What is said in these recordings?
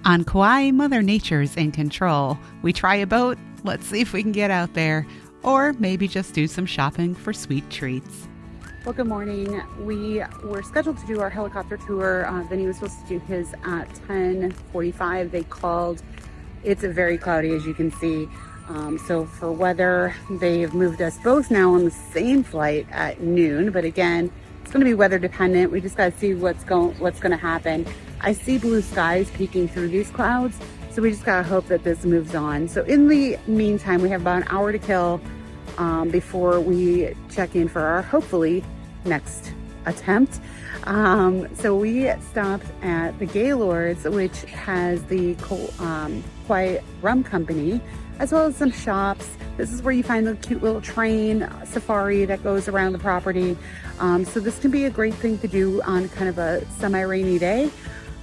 On Kauai, Mother Nature's in control. We try a boat, let's see if we can get out there, or maybe just do some shopping for sweet treats. Well, good morning. We were scheduled to do our helicopter tour. Vinny was supposed to do his at 10:45. They called. It's very cloudy, as you can see. So for weather, they've moved us both now on the same flight at noon. But again, it's going to be weather dependent. We just got to see what's going to happen. I see blue skies peeking through these clouds, so we just got to hope that this moves on. So in the meantime, we have about an hour to kill before we check in for our hopefully next attempt. So we stopped at the Gaylords, which has the Kauai Rum Company, as well as some shops. This is where you find the cute little train safari that goes around the property. So this can be a great thing to do on kind of a semi-rainy day,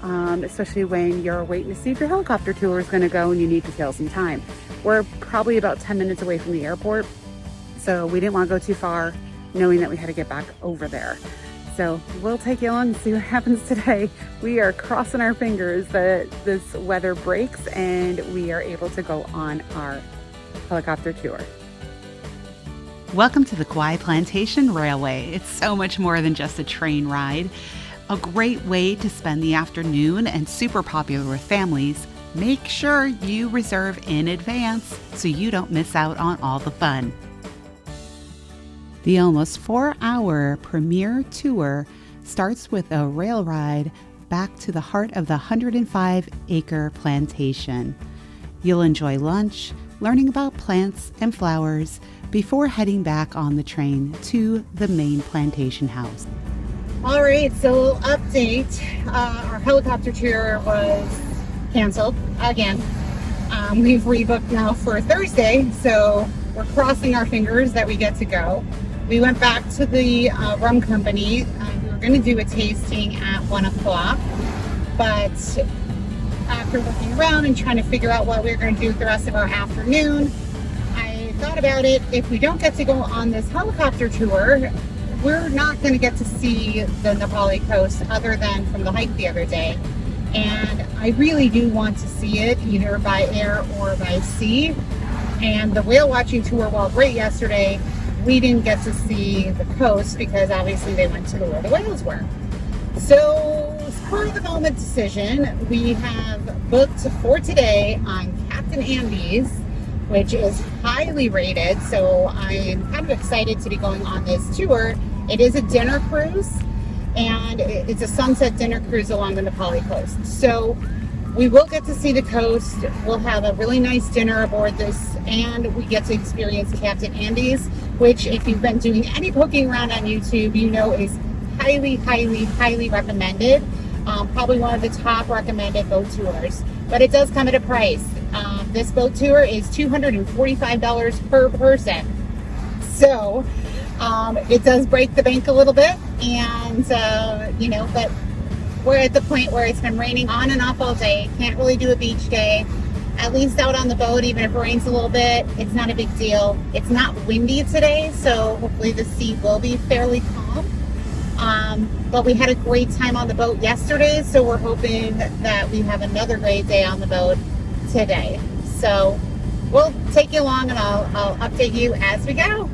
especially when you're waiting to see if your helicopter tour is going to go and you need to kill some time. We're probably about 10 minutes away from the airport, so we didn't want to go too far, knowing that we had to get back over there. So we'll take you along and see what happens today. We are crossing our fingers that this weather breaks and we are able to go on our helicopter tour. Welcome to the Kauai Plantation Railway. It's so much more than just a train ride. A great way to spend the afternoon and super popular with families. Make sure you reserve in advance so you don't miss out on all the fun. The almost 4-hour premier tour starts with a rail ride back to the heart of the 105-acre plantation. You'll enjoy lunch, learning about plants and flowers before heading back on the train to the main plantation house. All right, so update. Our helicopter tour was canceled again. We've rebooked now for Thursday, so we're crossing our fingers that we get to go. We went back to the rum company. We were going to do a tasting at 1 o'clock, but after looking around and trying to figure out what we were going to do with the rest of our afternoon, I thought about it. If we don't get to go on this helicopter tour, we're not going to get to see the Na Pali Coast other than from the hike the other day. And I really do want to see it either by air or by sea. And the whale watching tour, while great yesterday, we didn't get to see the coast because obviously they went to where the whales were. So for the moment decision, we have booked for today on Captain Andy's, which is highly rated. So I'm kind of excited to be going on this tour. It is a dinner cruise, and it's a sunset dinner cruise along the Na Pali Coast. So we will get to see the coast. We'll have a really nice dinner aboard this, and we get to experience Captain Andy's, which if you've been doing any poking around on YouTube, you know is highly, highly, highly recommended. Probably one of the top recommended boat tours, but it does come at a price. This boat tour is $245 per person. So it does break the bank a little bit, and but we're at the point where it's been raining on and off all day. Can't really do a beach day. At least out on the boat, even if it rains a little bit, it's not a big deal. It's not windy today, so hopefully the sea will be fairly calm. But we had a great time on the boat yesterday, so we're hoping that we have another great day on the boat today. So we'll take you along, and I'll update you as we go.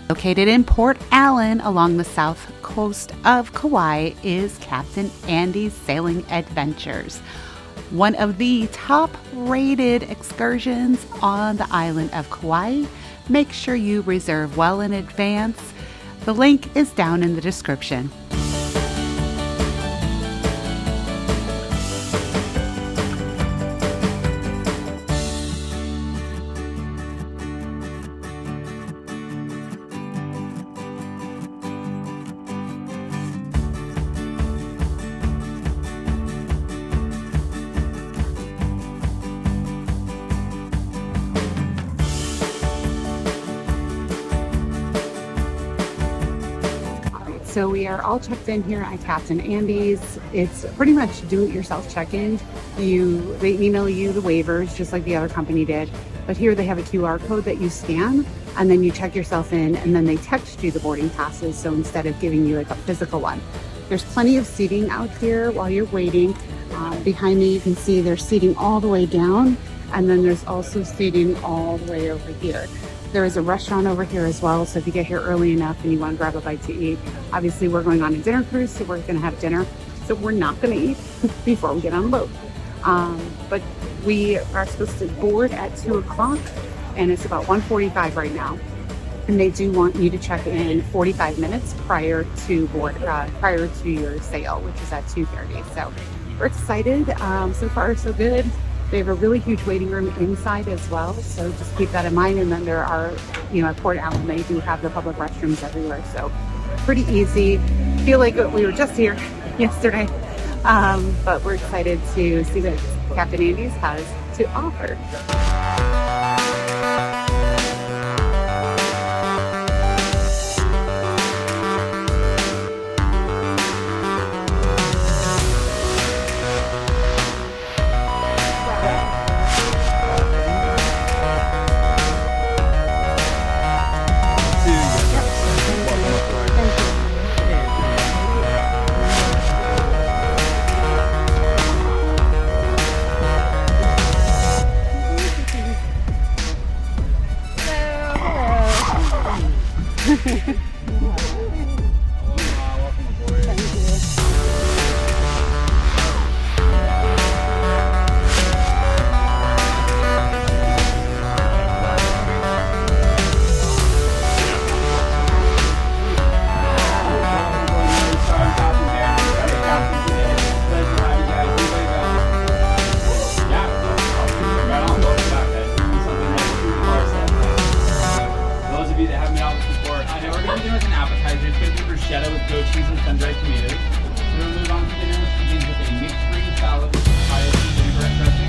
Located in Port Allen along the south coast of Kauai is Captain Andy's Sailing Adventures, one of the top-rated excursions on the island of Kauai. Make sure you reserve well in advance. The link is down in the description. So we are all checked in here at Captain Andy's. It's pretty much do-it-yourself check-in. They email you the waivers just like the other company did, but here they have a QR code that you scan, and then you check yourself in, and then they text you the boarding passes. So instead of giving you like a physical one, there's plenty of seating out here while you're waiting. Behind me, you can see there's seating all the way down, and then there's also seating all the way over here. There is a restaurant over here as well, so if you get here early enough and you want to grab a bite to eat, obviously we're going on a dinner cruise, so we're going to have dinner. So we're not going to eat before we get on the boat. But we are supposed to board at 2 o'clock, and it's about 1:45 right now. And they do want you to check in 45 minutes prior to your sail, which is at 2:30. So we're excited. So far, so good. They have a really huge waiting room inside as well, so just keep that in mind. And then there are, at Port Allen, they do have the public restrooms everywhere, so pretty easy. Feel like we were just here yesterday, but we're excited to see what Captain Andy's has to offer. Chzhed with goat cheese and sun-dried tomatoes. We'll move on to dinner, which begins with a meat-free salad with papaya and vinaigrette dressing.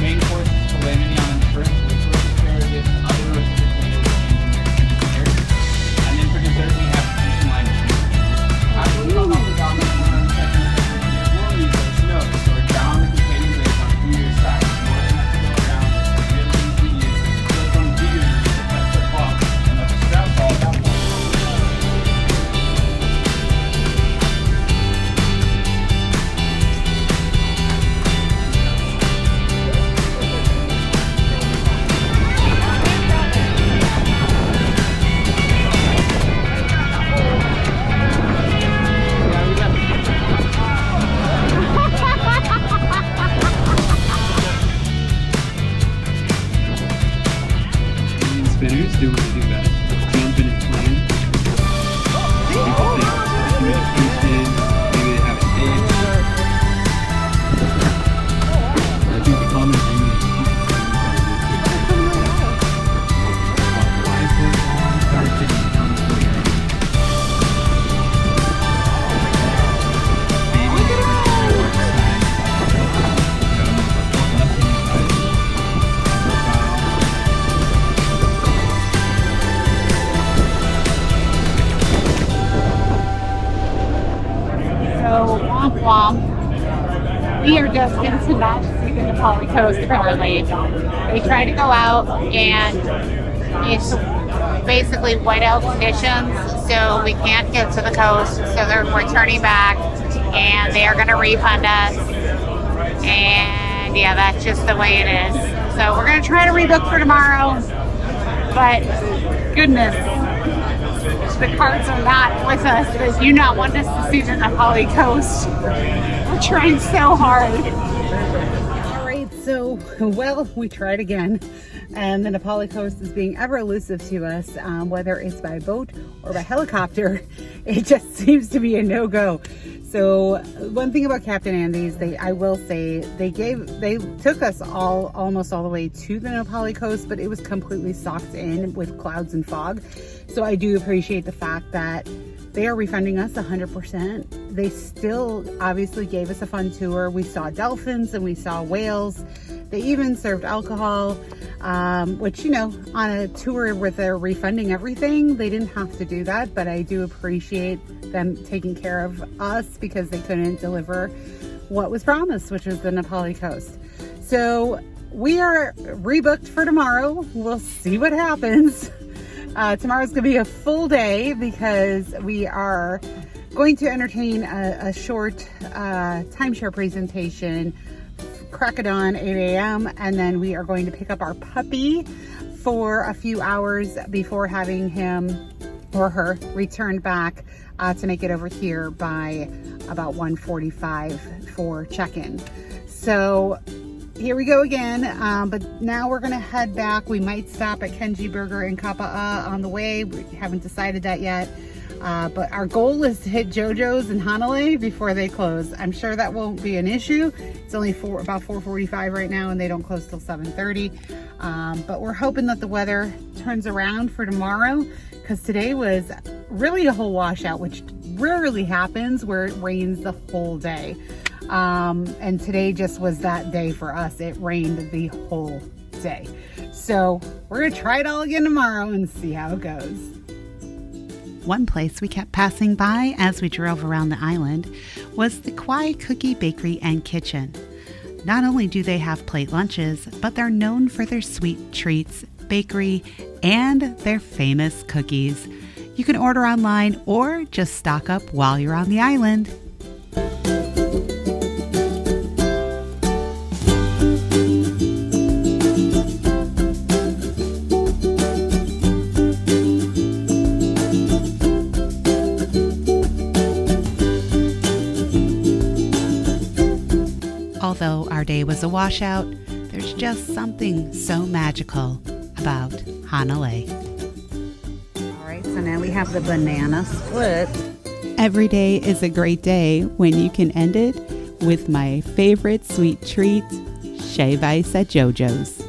Main course is calamity on shrimp with roast asparagus, other roasted potatoes, and carrots. And then for dessert, we have fish and lime cheese. After we come off the down, we're going to check in with the warmies of snow. So we're down the companion glaze on 2 years back. More than enough to go around. Really easy to use. Just one bigger than the box, and let the strap fall down. Spinners do what they do best. Jumping and playing. People think communication, maybe they have a date. I think the common thing is Womp womp. We are destined to not see the Na Pali Coast apparently. They tried to go out and it's basically whiteout conditions, so we can't get to the coast, so we're turning back and they are going to refund us. And yeah, that's just the way it is. So we're going to try to rebook for tomorrow, but goodness, the cards are not with us. They do not want us to see the Na Pali Coast. We're trying so hard. All right, so, well, we tried again. And the Na Pali Coast is being ever elusive to us, whether it's by boat or by helicopter. It just seems to be a no-go. So one thing about Captain Andy's, I will say, they took us almost all the way to the Na Pali Coast, but it was completely socked in with clouds and fog. So I do appreciate the fact that they are refunding us 100%. They still obviously gave us a fun tour. We saw dolphins and we saw whales. They even served alcohol, which, on a tour where they're refunding everything, they didn't have to do that, but I do appreciate them taking care of us because they couldn't deliver what was promised, which was the Na Pali Coast. So we are rebooked for tomorrow. We'll see what happens. Tomorrow's gonna be a full day because we are going to entertain a short timeshare presentation, crack it on 8 a.m. and then we are going to pick up our puppy for a few hours before having him or her returned back to make it over here by about 1:45 for check-in. So here we go again, but now we're gonna head back. We might stop at Kenji Burger in Kapa'a on the way. We haven't decided that yet, but our goal is to hit JoJo's in Hanalei before they close. I'm sure that won't be an issue. It's only about 4:45 right now and they don't close till 7:30, but we're hoping that the weather turns around for tomorrow, because today was really a whole washout, which rarely happens where it rains the whole day. And today just was that day for us. It rained the whole day. So we're gonna try it all again tomorrow and see how it goes. One place we kept passing by as we drove around the island was the Kauai Kookie Bakery and Kitchen. Not only do they have plate lunches, but they're known for their sweet treats, bakery, and their famous cookies. You can order online or just stock up while you're on the island. Although our day was a washout, there's just something so magical about Hanalei. All right, so now we have the banana split. Every day is a great day when you can end it with my favorite sweet treat, shave ice at JoJo's.